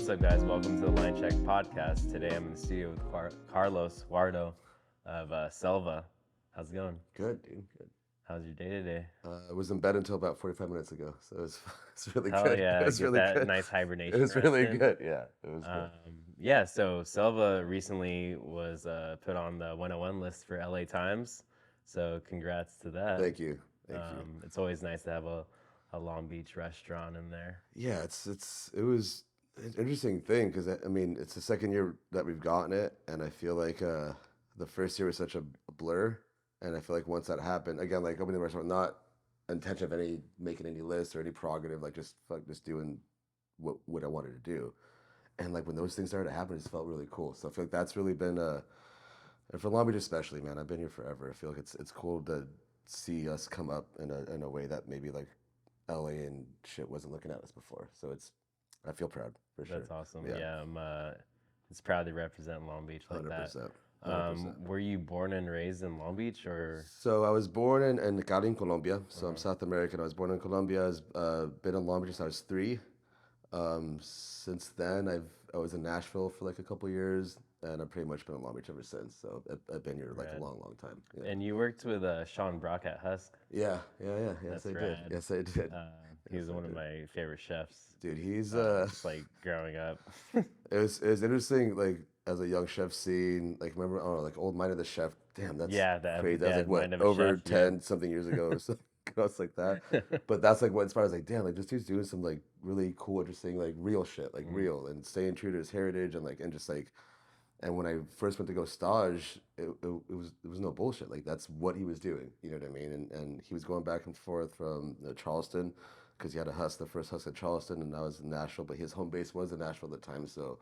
What's up, guys? Welcome to the LINECHECK podcast. Today I'm in the studio with Carlos Jurado of Selva. How's it going? Good, dude. Good. How's your day today? I was in bed until about 45 minutes ago, so it's really Hell good. It yeah, was get really that good. nice It hibernation was rest really in. good. Yeah, it was good. Yeah, so Selva recently was put on the 101 list for LA Times. So congrats to that. Thank you. Thank you. It's always nice to have a Long Beach restaurant in there. Yeah, it was an interesting thing because I mean it's the second year that we've gotten it, and I feel like the first year was such a blur, and I feel like once that happened, again, like opening the restaurant, not intention of any making any lists or any prerogative, like just doing what I wanted to do. And like when those things started to happen, it just felt really cool. So I feel like that's really been and for Long Beach especially, man, I've been here forever. I feel like it's cool to see us come up in a way that maybe like LA and shit wasn't looking at us before. So I feel proud for sure. That's awesome. Yeah, I'm it's proud to represent Long Beach like 100%. that. 100%. Were you born and raised in Long Beach or? So I was born in Cali, Colombia. So I'm South American. I was born in Colombia. I've been in Long Beach since I was 3. Since then, I was in Nashville for like a couple years, and I've pretty much been in Long Beach ever since. So I've been here like Rad. a long time. Yeah. And you worked with Sean Brock at Husk. Yeah. Yes, That's I did. rad. Yes, I did. He was Yes, I one of did. my favorite chefs. Dude, he's Just like growing up. it was interesting, like as a young chef seeing, like remember, I don't know, like old Mind of the Chef. Damn, that's crazy. That was like what, Mind of a over Chef, 10 something years ago or something. Else like that. But that's like what inspired. I was like, damn, like this dude's doing some like really cool, interesting, like real shit, like real, and staying true to his heritage, and like and just like. And when I first went to go stage, it was no bullshit. Like that's what he was doing. You know what I mean? And he was going back and forth from Charleston, because he had a Husk, the first Husk at Charleston, and I was in Nashville, but his home base was in Nashville at the time. So,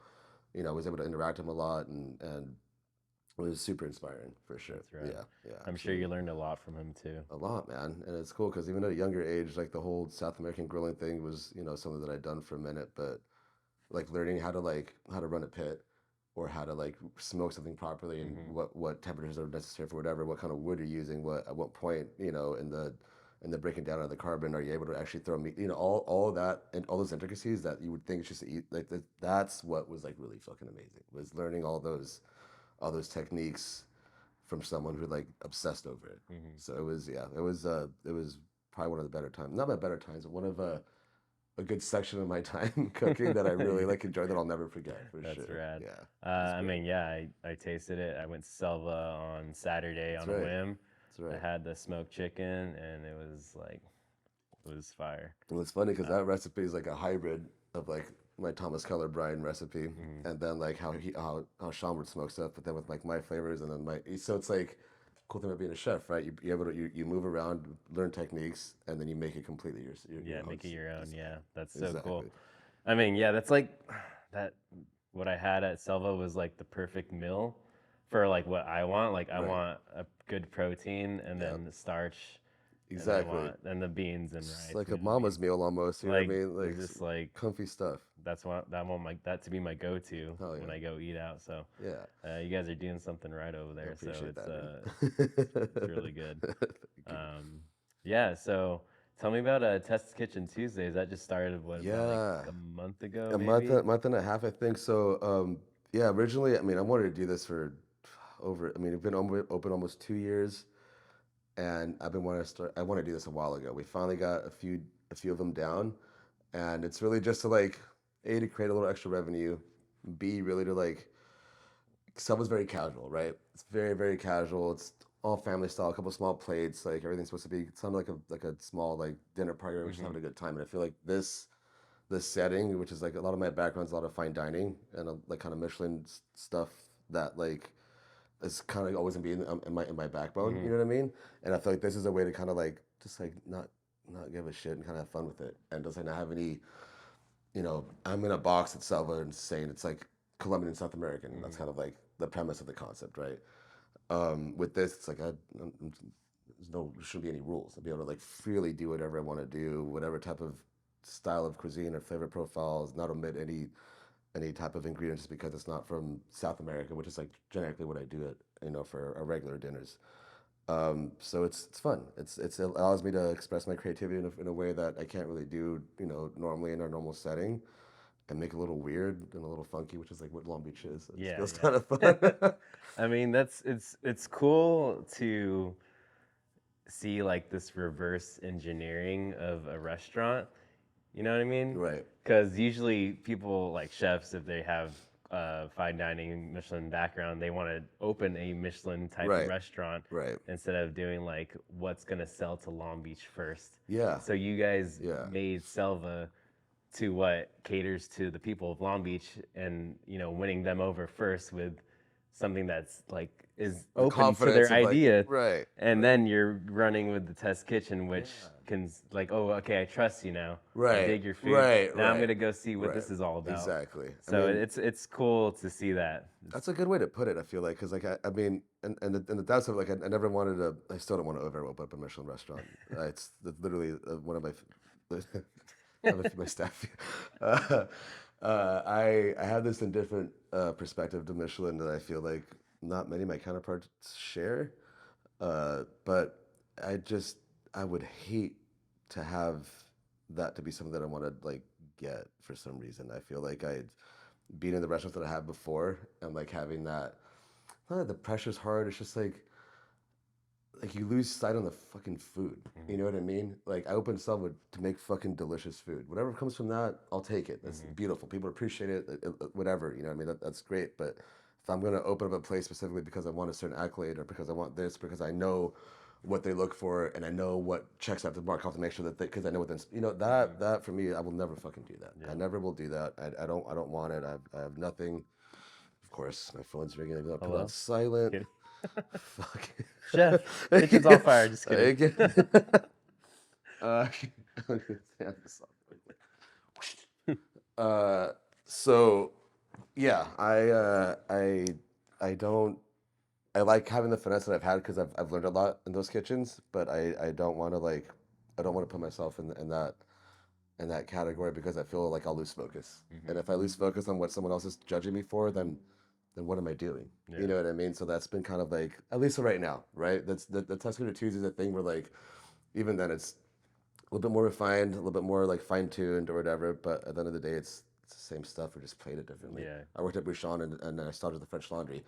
I was able to interact with him a lot, and it was super inspiring for sure. That's right. Yeah. I'm sure you learned a lot from him too. A lot, man. And it's cool because even at a younger age, like the whole South American grilling thing was, something that I'd done for a minute, but like learning how to run a pit, or how to like smoke something properly, and what temperatures are necessary for whatever, what kind of wood you're using, what at what point, in the breaking down of the carbon, are you able to actually throw meat, all of that, and all those intricacies that you would think it's just to eat, like that's what was like really fucking amazing, was learning all those techniques from someone who like obsessed over it. So it was probably one of the better times, not my better times, but one of a good section of my time cooking that I really like enjoyed, that I'll never forget for sure. That's rad. Yeah. I mean, yeah, I tasted it. I went to Selva on Saturday on a whim. That's right. I had the smoked chicken, and it was fire. Well, it's funny because that recipe is like a hybrid of like my Thomas Keller Bryan recipe, and then like how Sean would smoke stuff, but then with like my flavors, and then so it's like cool thing about being a chef, right? You're able to you move around, learn techniques, and then you make it completely yours. Make it your own. Yeah, that's so Exactly. cool. I mean, yeah, that's like that. What I had at Selva was like the perfect meal for like what I want. Like I want a good protein, and then the starch. Exactly. And the beans and rice. It's like a mama's meal almost. You know what I mean? Like just like comfy stuff. That's what I want that to be my go-to when I go eat out. So yeah, you guys are doing something right over there. So it's really good. Yeah. So tell me about Test Kitchen Tuesdays. That just started about like a month ago. Month and a half, I think. So originally, I mean, I wanted to do this for we've been open almost 2 years, and I've been wanting to start. I want to do this a while ago. We finally got a few of them down, and it's really just to like A, to create a little extra revenue, B, really to like, Selva's very casual, right? It's very, very casual. It's all family style, a couple small plates, like everything's supposed to be something like a small like dinner party, or just having a good time. And I feel like this setting, which is like a lot of my background's a lot of fine dining and like kind of Michelin stuff, that like is kind of always gonna be in my backbone. You know what I mean? And I feel like this is a way to kind of like just like not give a shit and kind of have fun with it, and doesn't have any. I'm in a box at Selva and saying it's like Colombian and South American. That's kind of like the premise of the concept, right? With this, it's like there shouldn't be any rules. I'll be able to like freely do whatever I want to do, whatever type of style of cuisine or flavor profiles, not omit any type of ingredients just because it's not from South America, which is like generically what I do for our regular dinners. So it's fun. It allows me to express my creativity in a way that I can't really do, normally in our normal setting. and make it a little weird and a little funky, which is like what Long Beach is. It just Yeah, feels kind of yeah. fun. I mean, it's cool to see like this reverse engineering of a restaurant. You know what I mean? Right, Because usually people like chefs, if they have fine dining Michelin background, they want to open a Michelin type right, restaurant right. instead of doing like what's gonna sell to Long Beach first. Yeah, So you guys yeah. made Selva to what caters to the people of Long Beach, and winning them over first with something that's like is The open to confidence their of like, idea, right, and right. then you're running with the test kitchen, Yeah. which can like, oh, okay, I trust you now. I Right, dig your food. right, Now I'm right, gonna go see what right. this is all about. Exactly. I So mean, it's cool to see that. that's a good way to put it. I feel like because like I mean, and the downside of like I never wanted to. I still don't want to ever open up a Michelin restaurant. It's literally one of my. I have a few my staff. I have this indifferent perspective to Michelin that I feel like not many of my counterparts share. But I just I would hate to have that to be something that I want to like get for some reason. I feel like I being in the restaurants that I had before and like having that not that the pressure's hard, it's just like you lose sight on the fucking food. You know what I mean? Like I opened Selva to make fucking delicious food. Whatever comes from that, I'll take it. That's beautiful. People appreciate it, whatever. You know what I mean? That's great. But if I'm gonna open up a place specifically because I want a certain accolade or because I want this, because I know what they look for and I know what checks I have to mark off to make sure that because I know what that for me, I will never fucking do that. Yeah. I never will do that. I don't want it. I have nothing. Of course, my phone's ringing. I'm gonna put it on silent. Fuck. Chef, kitchen's on fire. Just kidding. uh, so yeah, I don't I like having the finesse that I've had because I've learned a lot in those kitchens, but I don't want to like I don't want to put myself in that category because I feel like I'll lose focus. And if I lose focus on what someone else is judging me for, then what am I doing? Yeah. You know what I mean? So that's been kind of like at least right now, right? That's the Tuscany Tuesday is a thing where like even then it's a little bit more refined, a little bit more like fine tuned or whatever. But at the end of the day, it's the same stuff. We just played it differently. Yeah. I worked at Bouchon and I started the French Laundry.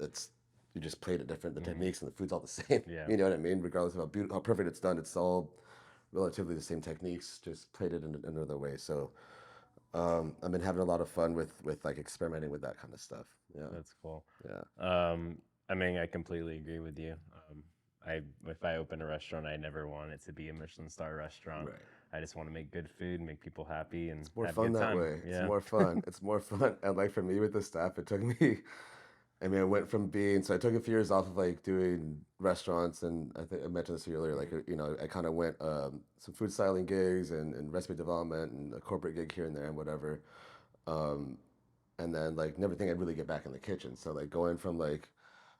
It's you just played it different. The techniques and the food's all the same. Yeah. You know what I mean? Regardless of how perfect it's done, it's all relatively the same techniques. Just played it in another way. So I've been having a lot of fun with like experimenting with that kind of stuff. Yeah. That's cool. Yeah. I mean, I completely agree with you. If I open a restaurant, I never want it to be a Michelin star restaurant. Right. I just want to make good food, make people happy, and More have fun a good that time. way. Yeah. It's more fun. It's more fun. And like for me with the staff, it took me. I mean, I went from being so I took a few years off of like doing restaurants, and I think I mentioned this earlier. Like I kind of went some food styling gigs and recipe development and a corporate gig here and there and whatever. Um, and then like never think I'd really get back in the kitchen. So like going from like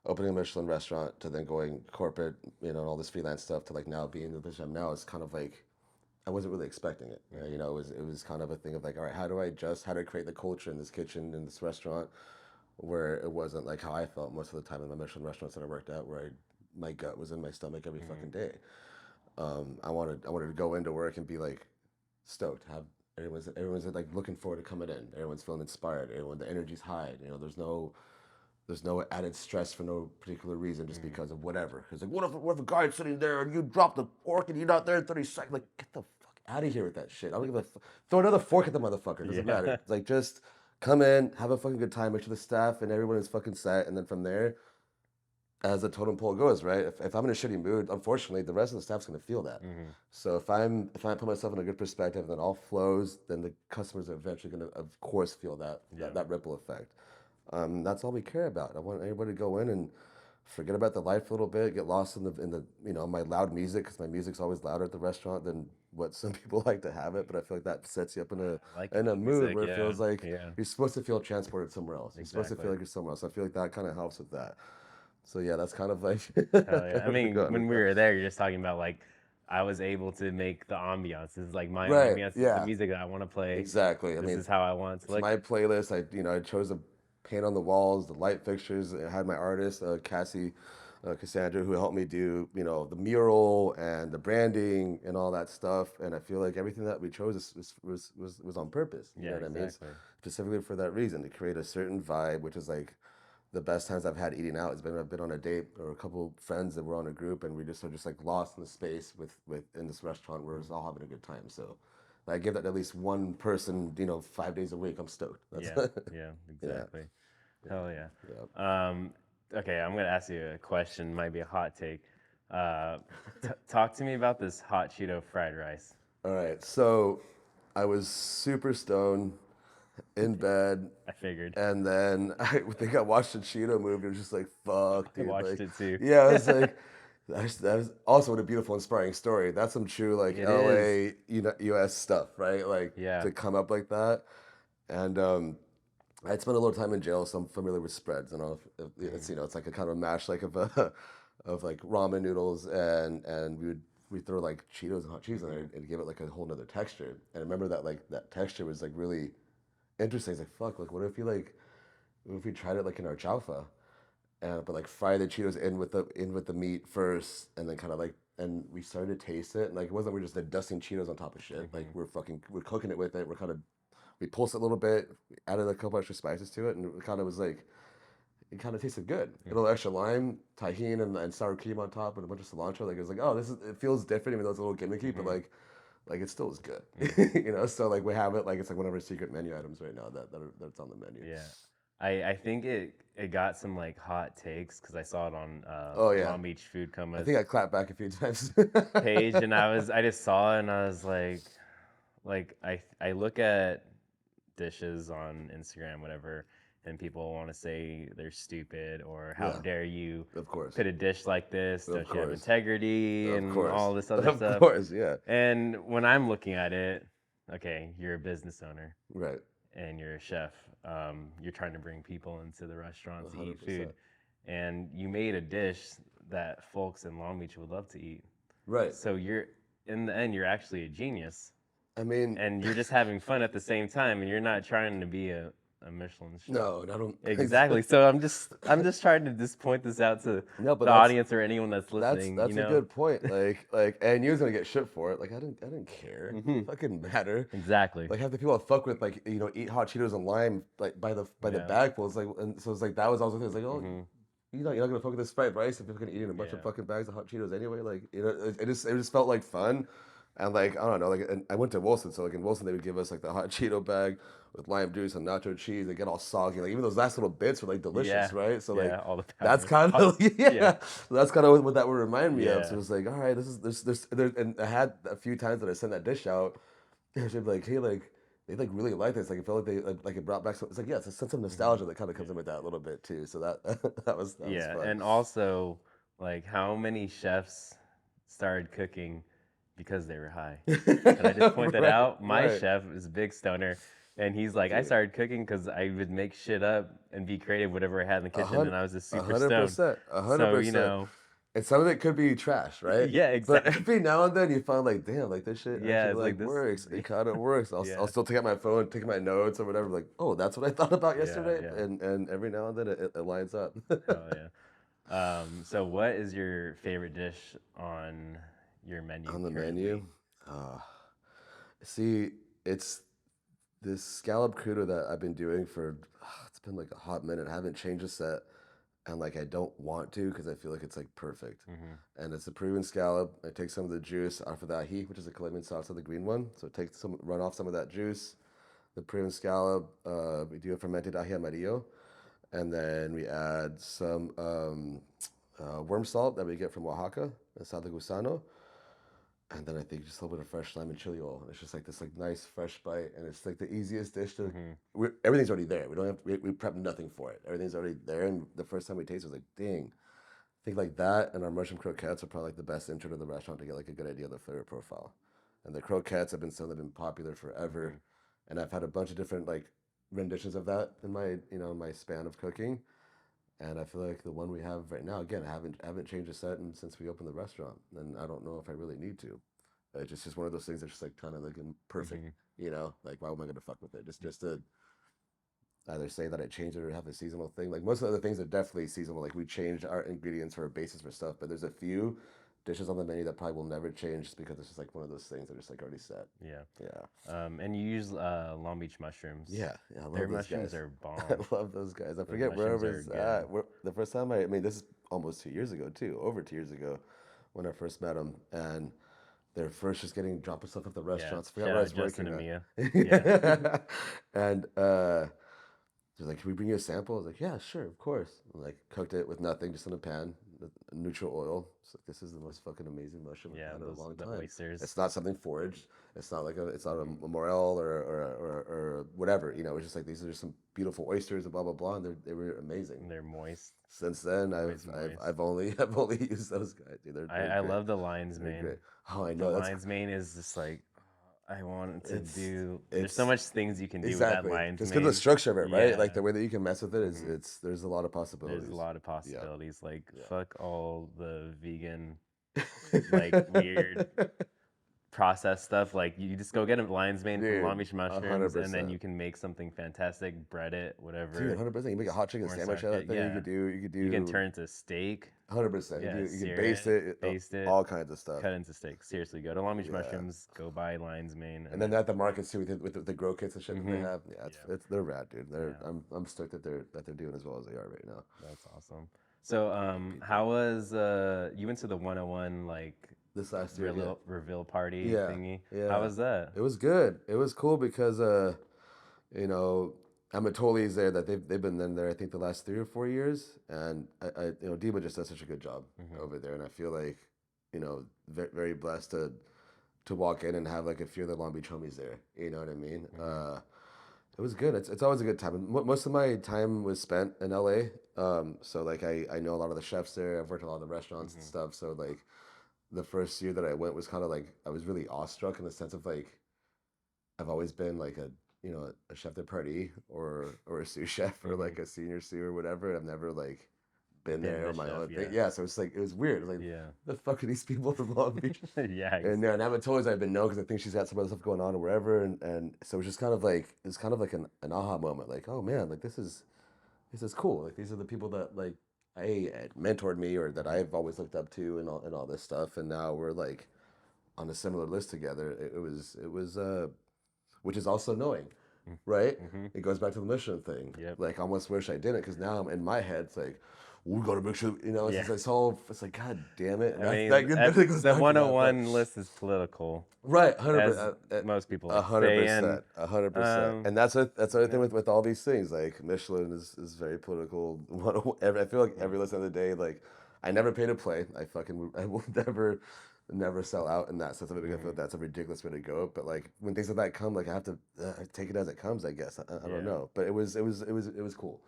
opening a Michelin restaurant to then going corporate, all this freelance stuff to like now being in the position I'm now is kind of like I wasn't really expecting it. It was kind of a thing of like, all right, how do I create the culture in this kitchen in this restaurant where it wasn't like how I felt most of the time in the Michelin restaurants that I worked at, where my gut was in my stomach every fucking day. I wanted to go into work and be like stoked. Have everyone's like looking forward to coming in. Everyone's feeling inspired. The energy's high. There's no added stress for no particular reason, just because of whatever. Because like, what if a guy's sitting there and you drop the fork and you're not there in 30 seconds? Like, get the fuck out of here with that shit. I don't give a throw another fork at the motherfucker. Doesn't matter. It's like just come in, have a fucking good time, make sure the staff and everyone is fucking set, and then from there, as the totem pole goes, right? If I'm in a shitty mood, unfortunately, the rest of the staff's gonna feel that. So if I put myself in a good perspective, and then all flows, then the customers are eventually gonna, of course, feel that ripple effect. That's all we care about. I want everybody to go in and forget about the life a little bit, get lost in the my loud music, because my music's always louder at the restaurant than what some people like to have it. But I feel like that sets you up in a mood music, where it feels like yeah. you're supposed to feel transported somewhere else. You're supposed to feel like you're somewhere else. I feel like that kind of helps with that. So yeah, that's kind of like. Hell yeah. I mean, when we were there, you're just talking about like I was able to make the ambiance. This is like my Right, ambiance. This is yeah. the music that I want to play. Exactly. I This mean, is how I want it to it's look. my playlist. I chose the paint on the walls, the light fixtures. I had my artist, Cassie, Cassandra, who helped me do, the mural and the branding and all that stuff. And I feel like everything that we chose was on purpose. You know Yeah, what I mean? exactly. Specifically for that reason, to create a certain vibe, which is like the best times I've had eating out. I've been on a date or a couple friends that were on a group, and we just are just like lost in the space with in this restaurant where we're all having a good time. So I give that at least one person, 5 days a week. I'm stoked. That's Yeah, yeah, yeah, exactly. Hell yeah. yeah. Okay, I'm gonna ask you a question. Might be a hot take. Talk to me about this hot Cheeto fried rice. All right, so I was super stoned in bed, I figured. and then I think I watched a Cheeto movie. I was just like, "Fuck, I dude!" watched Like, it too. yeah, I was like, that was also what a beautiful, inspiring story. That's some true like It is. LA, US stuff, right? Like Yeah. to come up like that. And I'd spent a little time in jail, so I'm familiar with spreads. And it's Hmm. it's like a kind of a mash like of of like ramen noodles, and we throw like Cheetos and hot cheese in Hmm. there and give it like a whole nother texture. And I remember that like that texture was like really interesting. It's like fuck, like what if we tried it like in our chaufa, and but like fry the Cheetos in with the meat first, and then kind of like and we started to taste it, and like it wasn't we're just like dusting Cheetos on top of shit. Like Hmm. we're cooking it with it. We pulsed it a little bit, added a couple extra spices to it, and it kind of was like it kind of tasted good. A little extra lime, tahini, and sour cream on top, and a bunch of cilantro. Like it was like, oh, it feels different, even though it's a little gimmicky, but Hmm. like it still is good. Hmm. So like we have it, like it's like one of our secret menu items right now that's on the menu. Yeah. I think it got some like hot takes because I saw it on Oh yeah, Long Beach Food I Coma's think I clapped back a few times. page, and I just saw it and I was like I look at dishes on Instagram, whatever, and people want to say they're stupid or how Yeah, dare you of course, put a dish like this? of Don't you have course, integrity of and course, all this other of stuff? course. Yeah, And when I'm looking at it, okay, you're a business owner right, and you're a chef. You're trying to bring people into the restaurant to eat 100%. food, and you made a dish that folks in Long Beach would love to eat. Right. So you're in the end, you're actually a genius, I mean, and you're just having fun at the same time, and you're not trying to be a Michelin chef. no, I don't. Exactly. So I'm just trying to just point this out to No, but the audience or anyone that's listening. that's a good point. And you was gonna get shit for it. Like, I didn't care. It Hmm. didn't fucking matter. Exactly. Like, half the people I fuck with, like, eat hot Cheetos and lime, like, by the Yeah. bagful. It's like, and so it's like that was also it's like, oh, Hmm. you're not gonna fuck with this fried rice if you're gonna eating a bunch of Yeah. fucking bags of hot Cheetos anyway. Like, it just felt like fun. And like I don't know, like and I went to Wilson, so like in Wilson they would give us like the hot Cheeto bag with lime juice and nacho cheese. They get all soggy. Like even those last little bits were like delicious, Yeah. right? So like Yeah. All the that's powder. kind of Yeah. yeah, that's kind of what that would remind me of. So Yeah. it's like, all right, this is this there, and I had a few times that I sent that dish out, and she'd be like, hey, like they like really like this. Like it felt like they like it brought back some. It's like yeah, it's a sense of Hmm. nostalgia that kind of comes Yeah. in with that a little bit too. So that that was Yeah. fun. And also, like, how many chefs started cooking because they were high? Can I just point that Right, out? My right. chef is a big stoner, and he's like, I Dude, started cooking because I would make shit up and be creative, whatever I had in the a kitchen, hundred, and I was just a super hundred stoned. percent, a hundred So, percent. And some of it could be trash, right? yeah, But exactly. every now and then you find like, damn, like this shit Yeah, actually it's like like this. works. It kind of works. I'll Yeah, still take out my phone, take my notes or whatever. Like, oh, that's what I thought about yeah, yesterday. yeah. And every now and then it lines up. Hell yeah. So what is your favorite dish on your menu On the menu, currently? uh, see, it's this scallop crudo that I've been doing for it's been like a hot minute. I haven't changed the set, and like I don't want to because I feel like it's like perfect. Hmm. And it's a Peruvian scallop. I take some of the juice off of the ají, which is a Colombian sauce of the green one. So take some, run off some of that juice. The Peruvian scallop. We do a fermented ají amarillo, and then we add some worm salt that we get from Oaxaca, the sal de gusano, and then I think just a little bit of fresh lime and chili oil. And it's just like this like nice fresh bite, and it's like the easiest dish to. Hmm. Everything's already there. We don't have we prep nothing for it. Everything's already there, and the first time we tasted, it was like, dang. I think like that and our mushroom croquettes are probably like the best intro to the restaurant to get like a good idea of the flavor profile. And the croquettes have been something that have been popular forever, Hmm. and I've had a bunch of different like renditions of that in my my span of cooking. And I feel like the one we have right now, again, I haven't changed the set since we opened the restaurant, and I don't know if I really need to. It's just one of those things that's just like kind of like perfect, Hmm. Like why am I gonna fuck with it? Just to either say that I changed it or have a seasonal thing. Like most of the other things are definitely seasonal. Like we changed our ingredients or basis for stuff, but there's a few dishes on the menu that probably will never change just because it's just like one of those things that are just like already set. Yeah. Yeah. And you use Long Beach mushrooms. Yeah, yeah, I Their love those mushrooms guys. are I bomb. love those guys. I Those forget where I mushrooms are was good. at. The first time I mean, this is almost 2 years ago too, over 2 years ago, when I first met them, and they're first just getting dropping stuff at the Yeah. restaurants. I forgot Shout where I out was Justin working and Mia. Yeah. at. And they're like, "Can we bring you a sample?" I was like, "Yeah, sure, of course." And, like cooked it with nothing, just in a pan, neutral oil. It's like this is the most fucking amazing mushroom I've Yeah. had in a long The time. oysters. It's not something foraged. It's not like it's not a morel or whatever. You know, it's just like these are just some beautiful oysters and blah blah blah, and they were amazing. They're moist. Since then, Always moist. I've only I've only used those guys. Dude, they're I great. love the lion's They're mane. great. Oh, I The know that's lion's mane is just like I want to it's do. There's so it's much things you can do with that exactly lion's just because the mane. structure of it, right? Like Yeah. the way that you can mess with it is Hmm. it's there's a lot of There's a possibilities. lot of Yeah, possibilities. Like yeah. fuck all the vegan, like weird processed stuff. Like you just go get a lion's mane from Long Dude, Beach a hundred mushrooms, and then percent. you can make something fantastic. Bread it, Dude, whatever. 100%. You make a hot chicken Corn sandwich starch out of it. that thing. Yeah. You could You can do turn it to steak. 100%. Yeah, You could sear baste it, it, baste it, all kinds of stuff. cut into steak. Seriously, go to Long Beach Yeah. mushrooms. Go buy lion's mane, And then at the markets too with the grow kits and shit that they Mhm. have. Yeah, Yeah. they're rad, dude. Yeah. I'm stoked that they're doing as well as they are right now. That's awesome. So, how was you went to the 101 like This last year, yeah. reveal party Yeah, thingy? yeah. How was that? It was good. It was cool because you know, Amatoli's there that they've been in there I think the last 3 or 4 years, and I you know Dima just does such a good job Hmm. over there, and I feel like you know very blessed to walk in and have like a few of the Long Beach homies there. You know what I mean? Hmm. It was good. It's always a good time. And most of my time was spent in LA. So like I know a lot of the chefs there. I've worked at a lot of the restaurants and Hmm. stuff. So like the first year that I went was kind of like I was really awestruck in the sense of like I've always been like a you know a chef de partie or a sous chef or Hmm. like a senior sous or whatever. I've never like been Been there the on my chef, own thing. yeah. Yeah, so it's like it was weird. Like Yeah. the fuck are these people from Long Beach? Yeah. And Amatoli's I've been known because I think she's got some other stuff going on or wherever, and so it's just kind of like it's kind of like an aha moment. Like oh man, like this is cool. Like these are the people that like had mentored me or that Mhm. I've always looked up to and all this stuff, and now we're like on a similar list together. It was which is also knowing, right? Mm-hmm. It goes back to the Michelin thing. Yep. Like I almost wish I didn't because now I'm in my head. It's like we got to make sure you know. It's Yeah. just this whole. It's like God damn it. And I mean, that goes the back to that, 101 list is political, right, as 100%. most people A like to hundred say, and percent, 100%, and that's the other thing yeah. with all these things. Like Michelin is very political. I feel like every listen of the day, like I never pay to play. I will never sell out in that sense. I feel like Mhm. that's a ridiculous way to go. But like when things like that come, like I have to take it as it comes. I guess I don't Yeah. know, but it was cool.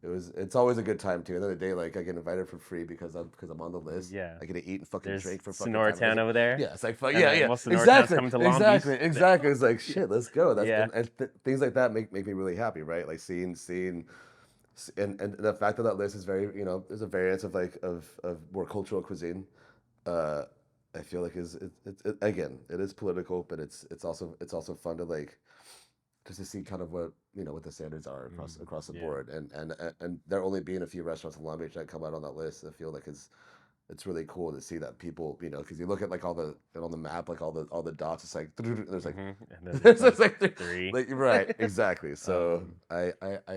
It's always a good time too. At the end of the day, like I get invited for free because I'm on the list. Yeah. I get to eat and fucking There's drink for fucking Sonora time. Town over there. Yeah, it's like fuck And yeah, then yeah, most Sonora Towns exactly, coming to Long Beach. exactly. It's like shit, let's go. That's Yeah. things like that make me really happy, right? Like seeing, and the fact that list is very you know there's a variance of like of more cultural cuisine. Uh, I feel like again it is political, but it's also fun to like just to see kind of what you know what the standards are across the Yeah. board, and there only being a few restaurants in Long Beach that come out on that list. I feel like it's really cool to see that people you know because you look at like all the on the map like all the dots. It's like there's like Mhm. And then there's there's like three. like right exactly. So Um, I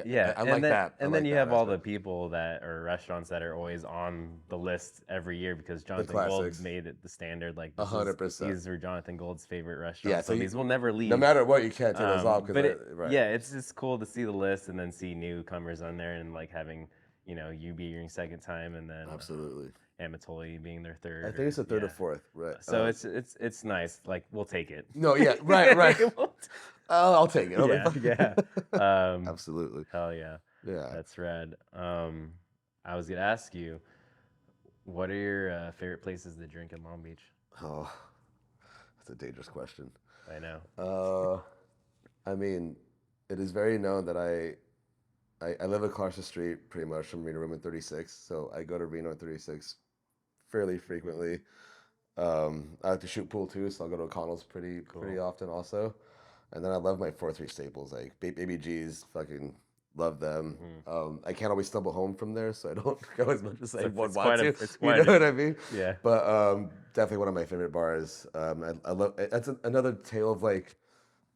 Yeah, like that. I and then like you that have all the aspect. people that are restaurants that are always on the list every year because The Jonathan Gold classics, made it the standard. Like a hundred percent. these are Jonathan Gold's favorite Yeah. restaurants, So so these will never no leave. matter what, you can't take those off But because right. yeah, it's just cool to see the list and then see newcomers on there and like having you be your second time and then Absolutely. Amatoli being their third. I think it's the third or Yeah. fourth, right? So it's nice. Like we'll take it. No, yeah, right. We'll I'll take it. yeah, yeah. Absolutely. Hell yeah. Yeah. That's rad. I was gonna ask you, what are your favorite places to drink in Long Beach? Oh, that's a dangerous question. I know. I mean, it is very known that I live across the street pretty much from Reno Room in 36, so I go to Reno in 36 fairly frequently. I like to shoot pool too, so I'll go to O'Connell's pretty Cool. often also. And then I love my 4-3 staples like Baby G's, fucking Love them. Hmm. I can't always stumble home from there, so I don't go as much as I would It's want quite a to. it's You quite know a what I mean? yeah. But definitely one of my favorite bars. I love. That's another tale of like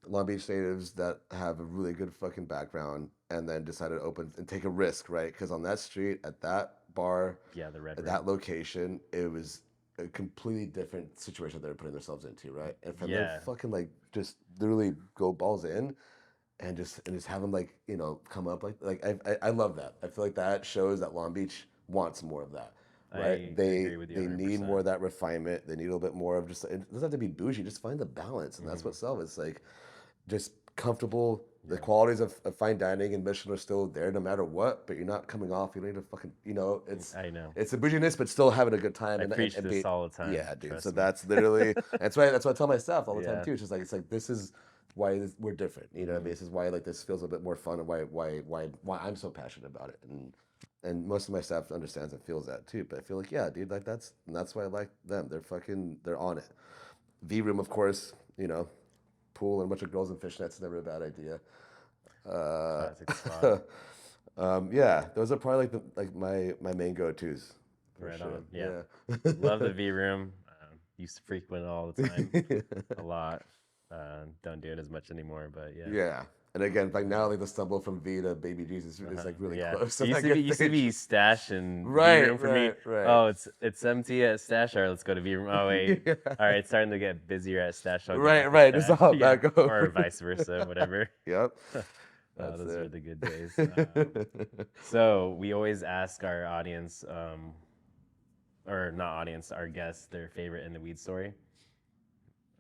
Long Beach natives that have a really good fucking background and then decided to open and take a risk, right? Because on that street, at that bar, Yeah, the Red at Room. that location, it was a completely different situation they were putting themselves into, right? And for them to Yeah, fucking like just literally go balls in and just have them like come up I love that. I feel like that shows that Long Beach wants more of that, right? I They agree with you they need more 100%. of that refinement. They need a little bit more of just it doesn't have to be bougie. Just find the balance, and that's Hmm. what Selva is like. Just comfortable. The Yeah, qualities of fine dining and Michelin are still there no matter what, but you're not coming off. You don't need to fucking I know. it's a bouginess, but still having a good time I preach and this be all the time. yeah, dude. So Trust me. that's literally that's what I tell my staff all the time Yeah. too. It's like this is why we're different. You know what I mean? Hmm. This is why like this feels a bit more fun and why I'm so passionate about it. And most of my staff understands and feels that too. But I feel like yeah, dude, like that's why I like them. They're on it. V room, of course. Pool and a bunch of girls in fishnets is never a bad idea. Classic spot. Yeah, those are probably like my main go tos for Right sure. on. Yeah. Love the Yeah. V Room. Used to frequent it all the time. A lot. Don't do it as much anymore, but yeah. Yeah. And again, like now, like the stumble from V to Baby Jesus is like really Yeah. close It on that good used to stage. be stash and V Right, Room for me. right, right. Oh, it's empty at stash. All right, let's go to V Room. Oh wait. Yeah. All right, it's starting to get busier at stash. I'll go Right, back to right. Just stash. hop Yeah. back Or over. vice versa, whatever. Yep. Oh, That's those were it. the good days. So we always ask our audience, or not audience, our guests, their favorite in the weed story.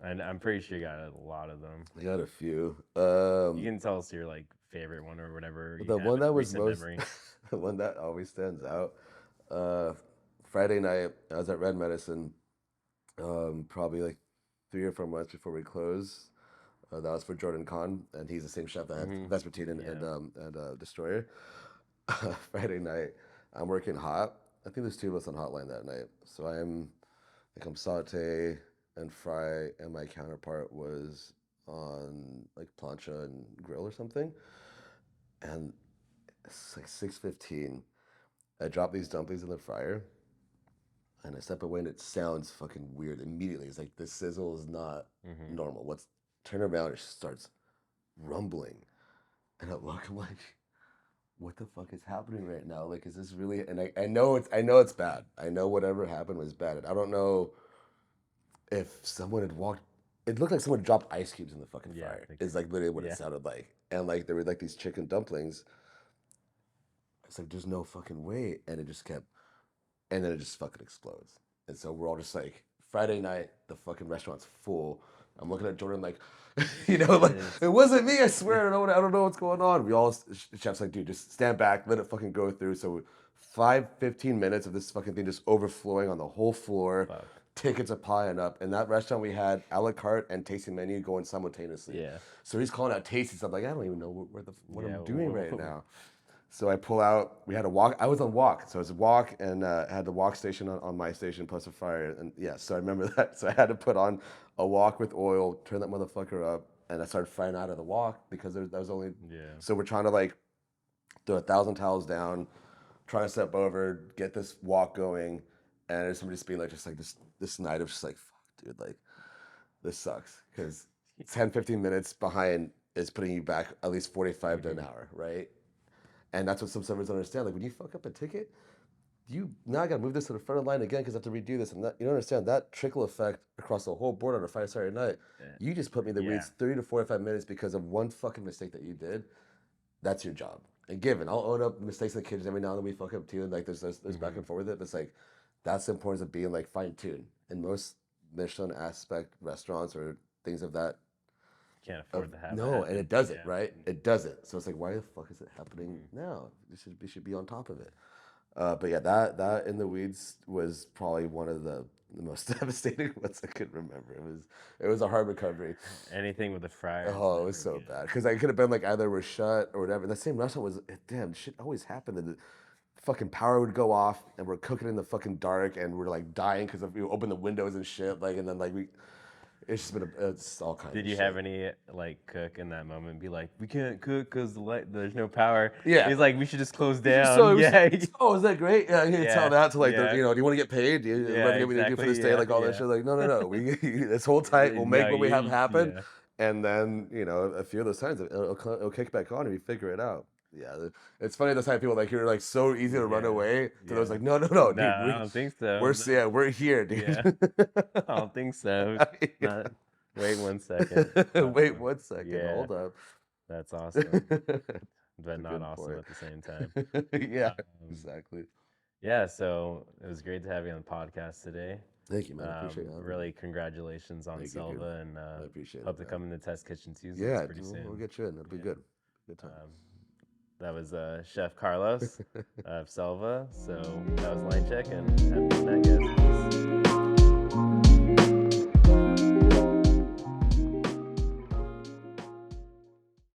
And I'm pretty sure you got a lot of them. I got a few. You can tell us your like favorite one or whatever you The have one in that was recent most, memory. the one that always stands out. Uh, Friday night, I was at Red Medicine, probably like 3 or 4 months before we closed. That was for Jordan Kahn, and he's the same chef that had Hmm. Vespertine Yeah. and Destroyer. Friday night, I'm working hot. I think there's two of us on hotline that night. So I'm saute and fry, and my counterpart was on like plancha and grill or something. And it's like 6:15. I drop these dumplings in the fryer, and I step away, and it sounds fucking weird immediately. It's like the sizzle is not Hmm. normal. Let's turn around. It starts rumbling, and I look. I'm like, what the fuck is happening right now? Like, is this really? And I know it's bad. I know whatever happened was bad. And I don't know if someone had walked. It looked like someone dropped ice cubes in the fucking Yeah, I fire. think. Is like literally what it Yeah. sounded like. And like there were like these chicken dumplings. It's like there's no fucking way, and it just kept, and then it just fucking explodes. And so we're all just like Friday night, the fucking restaurant's full. I'm looking at Jordan like, like it wasn't me. I swear, I don't know what's going on. We all chef's like, dude, just stand back, let it fucking go through. So 15 minutes of this fucking thing just overflowing on the whole floor. Fuck. Tickets are piling up. And that restaurant we had a la carte and tasting menu going simultaneously. Yeah. So he's calling out tasties. I'm like, I don't even know what Yeah. I'm doing right now. So I pull out. We had a walk. I was on walk, so it was a walk, and had the walk station on my station plus a fire, and yeah. So I remember that. So I had to put on a wok with oil, turn that motherfucker up, and I started frying out of the wok because that was only. Yeah. So we're trying to like throw 1,000 towels down, trying to step over, get this wok going, and there's somebody just being like, just like this night of just like, fuck, dude, like this sucks because 10, 15 minutes behind is putting you back at least 45 to an hour, right? And that's what some servers don't understand. Like when you fuck up a ticket, you now got to move this to the front of the line again because I have to redo this. And that, you don't understand that trickle effect across the whole board on a Friday, Saturday night. You just put me in the Yeah. weeds 30 to 45 minutes because of one fucking mistake that you did. That's your job. And given, I'll own up mistakes in the kitchen every now and then we fuck up too. And like there's back and forth with it. But it's like that's the importance of being like fine tuned. In most Michelin aspect restaurants or things of that Can't afford to have no, that. and it doesn't, Yeah. right? It doesn't. So it's like, why the fuck is it happening now? We should be on top of it. But yeah, that in the weeds was probably one of the most devastating ones I could remember. It was a hard recovery. Anything with the fryer. Oh, it was so bad because I could have been like either we're shut or whatever. The same restaurant was damn shit always happened. And the fucking power would go off and we're cooking in the fucking dark and we're like dying because we open the windows and shit. Like and then like It's just been it's all kinds Did of you shit. have any like cook in that moment be like, we can't cook because there's no power? Yeah. He's like, we should just close down. So it was, Yeah. oh, is that great? Yeah, you tell Yeah. that to like, Yeah. you know, do you want to get paid? Do you Yeah, what do for exactly. this day? Yeah. Like all that Yeah. shit. Like, no. This whole tight. We'll make No, what we have happen, yeah. and then you know, a few of those times it'll kick back on and we figure it out. Yeah, it's funny those type of people like you're like so easy to run Yeah. away to those Yeah. like no, No, dude. I don't think so. We're No. yeah, we're here, dude. Yeah. I don't think so. Not, wait 1 second. Wait 1 second. Yeah. Hold up. That's awesome, but not good awesome point. at the same time. Yeah, exactly. Yeah, so it was great to have you on the podcast today. Thank you, man. I appreciate it. Really, congratulations on Thank you, Selva, dude. and I appreciate hope it, to man. come in the test kitchen Tuesdays Yeah, pretty soon. we'll get you in. It'll be good. Good time. That was Chef Carlos of Selva. So that was Line Check, and have a good night, guys. Peace.